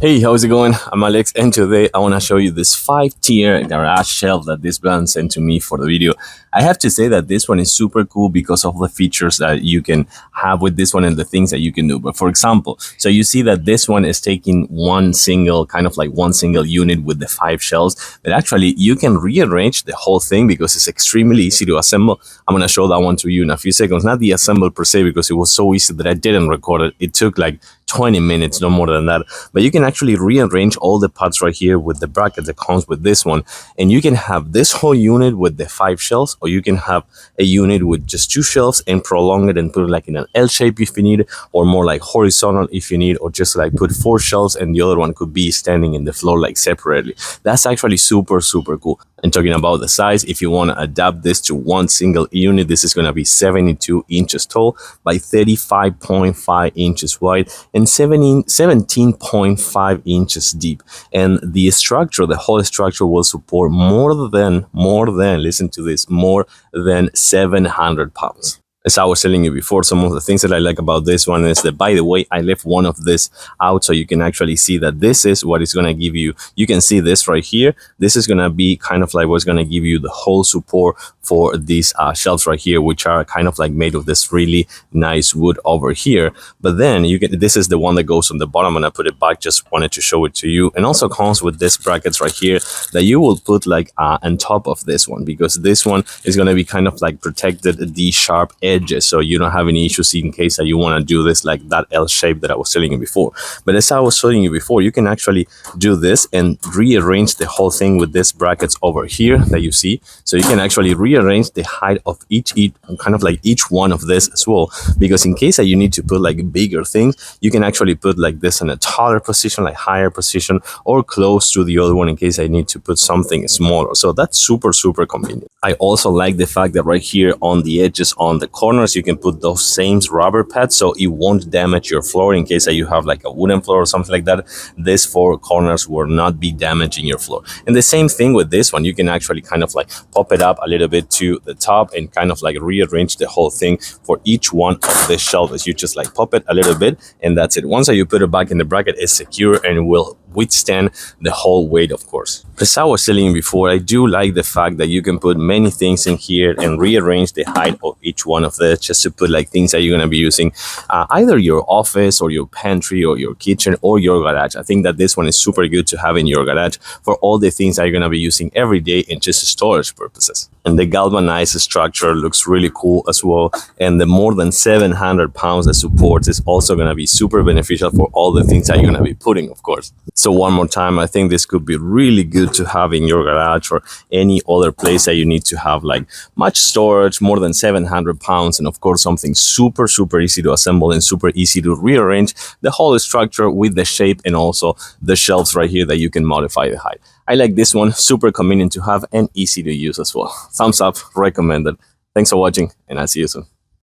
Hey, how's it going? I'm Alex, and today I want to show you this 5-tier garage shelf that this brand sent to me for the video. I have to say that this one is super cool because of the features that you can have with this one and the things that you can do. But for example, so you see that this one is taking one single unit with the 5 shelves, but actually you can rearrange the whole thing because it's extremely easy to assemble. I'm going to show that one to you in a few seconds. Not the assemble per se, because it was so easy that I didn't record it. It took like 20 minutes, no more than that. But you can actually rearrange all the parts right here with the bracket that comes with this one, and you can have this whole unit with the 5 shelves, or you can have a unit with just 2 shelves and prolong it and put it like in an L shape if you need, or more like horizontal if you need, or just like put 4 shelves and the other one could be standing in the floor like separately. That's actually super cool. And talking about the size, if you want to adapt this to one single unit, this is going to be 72 inches tall by 35.5 inches wide and 17.5 inches deep. And the structure, the whole structure will support more than, listen to this, more than 700 pounds. As I was telling you before, some of the things that I like about this one is that, by the way, I left one of this out so you can actually see that this is what it's going to give you. You can see this right here. This is going to be kind of like what's going to give you the whole support for these shelves right here, which are kind of like made of this really nice wood over here. But then you get, this is the one that goes on the bottom, and I put it back, just wanted to show it to you. And also comes with this brackets right here that you will put like on top of this one, because this one is going to be kind of like protected the sharp edges, so you don't have any issues in case that you want to do this like that L shape that I was telling you before. But as I was showing you before, you can actually do this and rearrange the whole thing with this brackets over here that you see. So you can actually rearrange the height of each kind of like each one of this as well, because in case that you need to put like bigger things, you can actually put like this in a taller position, like higher position, or close to the other one in case I need to put something smaller. So that's super convenient. I also like the fact that right here on the edges, on the corners, you can put those same rubber pads so it won't damage your floor in case that you have like a wooden floor or something like that. These 4 corners will not be damaging your floor. And the same thing with this one, you can actually kind of like pop it up a little bit to the top and kind of like rearrange the whole thing for each one of the shelves. You just like pop it a little bit and that's it. Once that you put it back in the bracket, it's secure and will withstand the whole weight, of course. As I was telling you before, I do like the fact that you can put many things in here and rearrange the height of each one of this, just to put like things that you're going to be using either your office or your pantry or your kitchen or your garage. I think that this one is super good to have in your garage for all the things that you're going to be using every day in just storage purposes. And the galvanized structure looks really cool as well, and the more than 700 pounds that supports is also going to be super beneficial for all the things that you're going to be putting, of course. So one more time, I think this could be really good to have in your garage or any other place that you need to have like much storage, more than 700 pounds, and of course something super easy to assemble and super easy to rearrange the whole structure with the shape, and also the shelves right here that you can modify the height. I like this one, super convenient to have and easy to use as well. Thumbs up, recommended. Thanks for watching, and I'll see you soon.